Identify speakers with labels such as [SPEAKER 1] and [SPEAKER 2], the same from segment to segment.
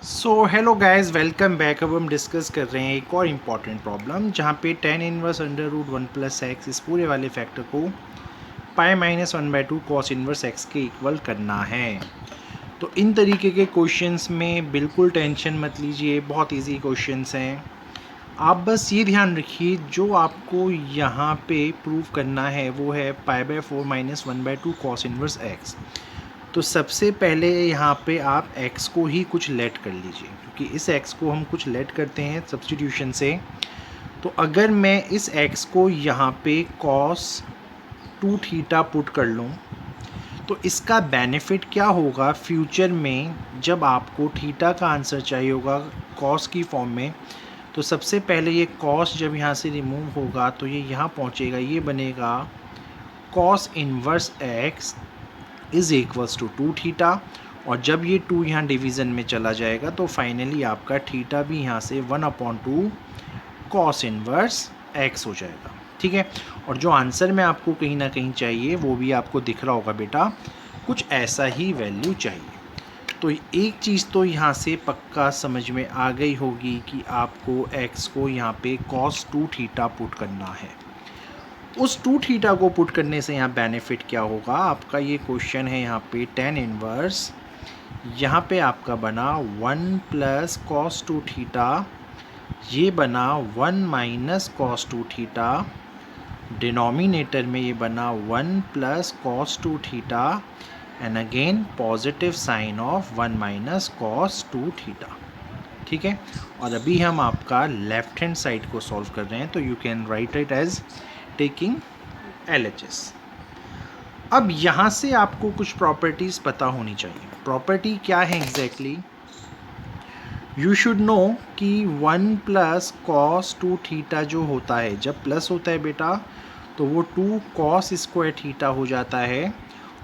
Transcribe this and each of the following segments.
[SPEAKER 1] So hello guys, welcome back. अब हम discuss कर रहे हैं एक और इम्पॉर्टेंट प्रॉब्लम जहाँ पे tan inverse under root one plus X इस पूरे वाले फैक्टर को pi minus one by two cos inverse X के इक्वल करना है। तो इन तरीके के क्वेश्चंस में बिल्कुल टेंशन मत लीजिए, बहुत इजी क्वेश्चंस हैं। आप बस ये ध्यान रखिए, जो आपको यहाँ पे प्रूव करना है वो है pi by four minus one by two cos inverse x. तो सबसे पहले यहाँ पे आप x को ही कुछ लेट कर लीजिए, क्योंकि इस x को हम कुछ लेट करते हैं सब्स्टिट्यूशन से। तो अगर मैं इस x को यहाँ पे cos टू थीटा पुट कर लूँ तो इसका बेनिफिट क्या होगा फ्यूचर में, जब आपको थीटा का आंसर चाहिए होगा cos की फॉर्म में। तो सबसे पहले ये cos जब यहाँ से रिमूव होगा तो ये यहाँ पहुँचेगा, ये बनेगा cos inverse x is equals to two theta. और जब ये टू यहाँ डिवीज़न में चला जाएगा तो फाइनली आपका थीटा भी यहाँ से one upon two cos inverse x हो जाएगा। ठीक है, और जो आंसर में आपको कहीं ना कहीं चाहिए वो भी आपको दिख रहा होगा बेटा, कुछ ऐसा ही वैल्यू चाहिए। तो एक चीज़ तो यहाँ से पक्का समझ में आ गई होगी कि आपको एक्स को यहाँ पे कॉस टू थीटा पुट करना है। उस टू थीटा को पुट करने से यहाँ बेनिफिट क्या होगा आपका, ये क्वेश्चन है यहाँ पे tan इनवर्स, यहाँ पे आपका बना one plus cos two theta, ये बना one minus cos two theta, denominator में ये बना one plus cos two theta and again positive sine of one minus cos two theta. ठीक है, और अभी हम आपका लेफ्ट हैंड साइड को सॉल्व कर रहे हैं, तो you can write it as taking LHS। अब यहाँ से आपको कुछ प्रॉपर्टीज़ पता होनी चाहिए। प्रॉपर्टी क्या है एग्जैक्टली, यू शुड नो कि one plus cos two theta जो होता है, जब प्लस होता है बेटा तो वो टू कॉस स्क्वायर थीटा हो जाता है,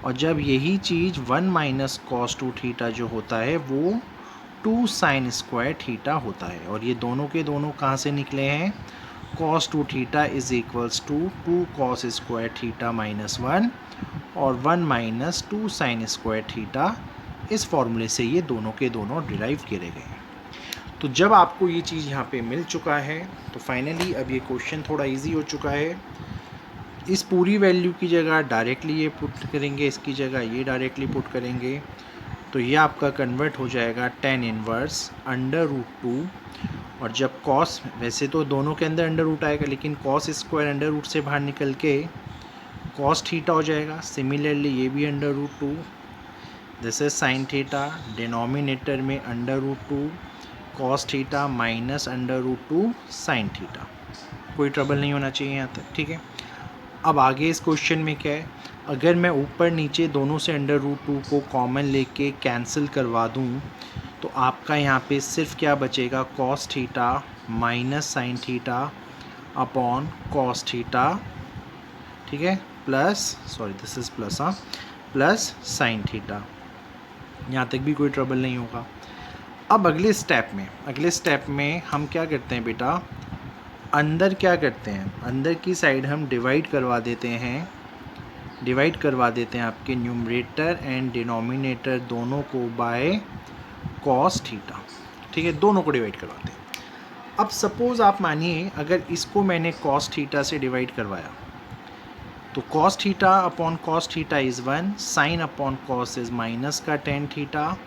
[SPEAKER 1] और जब यही चीज़ one minus cos two theta जो होता है वो टू साइन स्क्वायर थीटा होता है। और ये दोनों के दोनों कहाँ से निकले हैं, cos two theta is equals to two cos square theta minus one और one minus two sine square theta. इस फॉर्मूले से ये दोनों के दोनों डिराइव किए गए हैं। तो जब आपको ये चीज़ यहाँ पे मिल चुका है तो फाइनली अब ये क्वेश्चन थोड़ा इजी हो चुका है। इस पूरी वैल्यू की जगह डायरेक्टली ये पुट करेंगे, इसकी जगह ये डायरेक्टली पुट करेंगे, तो ये आपका कन्वर्ट हो जाएगा tan inverse under root two. और जब कॉस, वैसे तो दोनों के अंदर अंडर रूट आएगा, लेकिन कॉस स्क्वायर अंडर रूट से बाहर निकल के कॉस थीटा हो जाएगा। सिमिलरली ये भी under root two, this is sine theta, denominator में under root two cos theta minus under root two sine theta. कोई ट्रबल नहीं होना चाहिए यहाँ तक। ठीक है, अब आगे इस क्वेश्चन में क्या है, अगर मैं ऊपर नीचे दोनों से अंडर रूट टू को कॉमन लेके कैंसिल करवा दूँ तो आपका यहाँ पे सिर्फ क्या बचेगा, cos theta minus sine theta upon cos theta. ठीक है, plus, sorry this is plus, हाँ, प्लस साइन थीटा। यहाँ तक भी कोई ट्रबल नहीं होगा। अब अगले स्टेप में हम क्या करते हैं बेटा, अंदर क्या करते हैं, अंदर की साइड हम डिवाइड करवा देते हैं आपके न्यूमरेटर एंड डिनोमिनेटर दोनों को बाय कॉस थीटा। ठीक है, दोनों को डिवाइड करवाते हैं। अब सपोज़ आप मानिए अगर इसको मैंने कॉस थीटा से डिवाइड करवाया तो cos theta upon cos theta is one, sine upon cos is minus का tan theta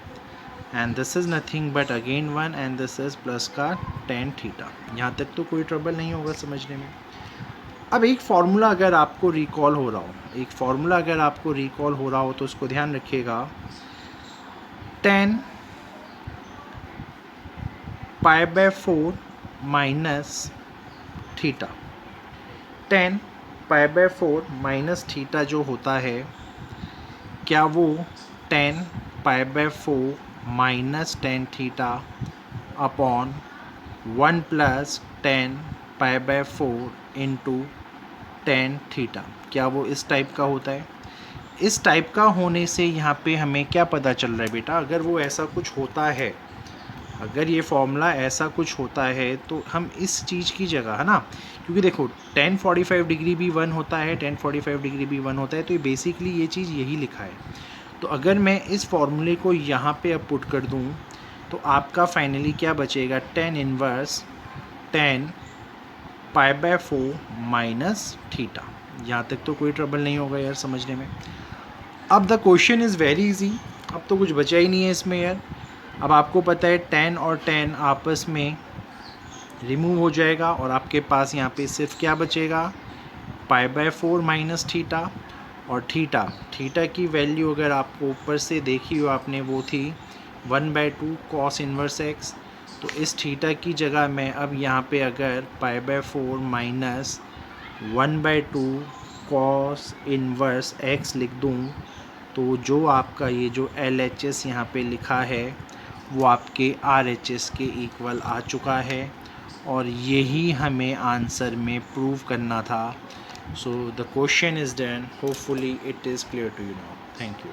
[SPEAKER 1] and this is nothing but again one and this is plus का टेन थीटा। यहाँ तक तो कोई ट्रबल नहीं होगा समझने में। अब एक फार्मूला अगर आपको रिकॉल हो रहा हो तो उसको ध्यान रखिएगा, ten pi by four minus theta, ten pi by four minus theta जो होता है, क्या वो ten pi by four minus tan theta upon one plus ten pi by four into tan theta, क्या वो इस टाइप का होता है? इस टाइप का होने से यहाँ पे हमें क्या पता चल रहा है बेटा, अगर वो ऐसा कुछ होता है, अगर ये फॉर्मूला ऐसा कुछ होता है तो हम इस चीज़ की जगह, है ना, क्योंकि देखो tan 45 डिग्री भी वन होता है, tan 45 डिग्री भी वन होता है, तो ये बेसिकली ये चीज़ यही लिखा है। तो अगर मैं इस फॉर्मूले को यहाँ पे अब पुट कर दूँ, तो आपका फाइनली क्या बचेगा, tan inverse 10 pi by 4 minus theta. यहाँ तक तो कोई ट्रबल नहीं होगा यार समझने में। अब the question is very easy, अब तो कुछ बचा ही नहीं है इसमें यार। अब आपको पता है 10 और 10 आपस में रिमूव हो जाएगा और आपके पास यहाँ पे सिर्फ क्या बचेगा, पाई बाय 4 माइनस थीटा। और थीटा की वैल्यू अगर आपको ऊपर से देखी हो आपने, वो थी 1/2 कॉस इनवर्स एक्स। तो इस थीटा की जगह मैं अब यहाँ पे अगर pi by 4 minus 1/2 cos inverse x लिख दूँ, तो जो आपका ये जो LHS यहाँ पे लिखा है वो आपके RHS के इक्वल आ चुका है। और यही हमें आंसर में प्रूव करना था। So the question is done, hopefully it is clear to you now. Thank you.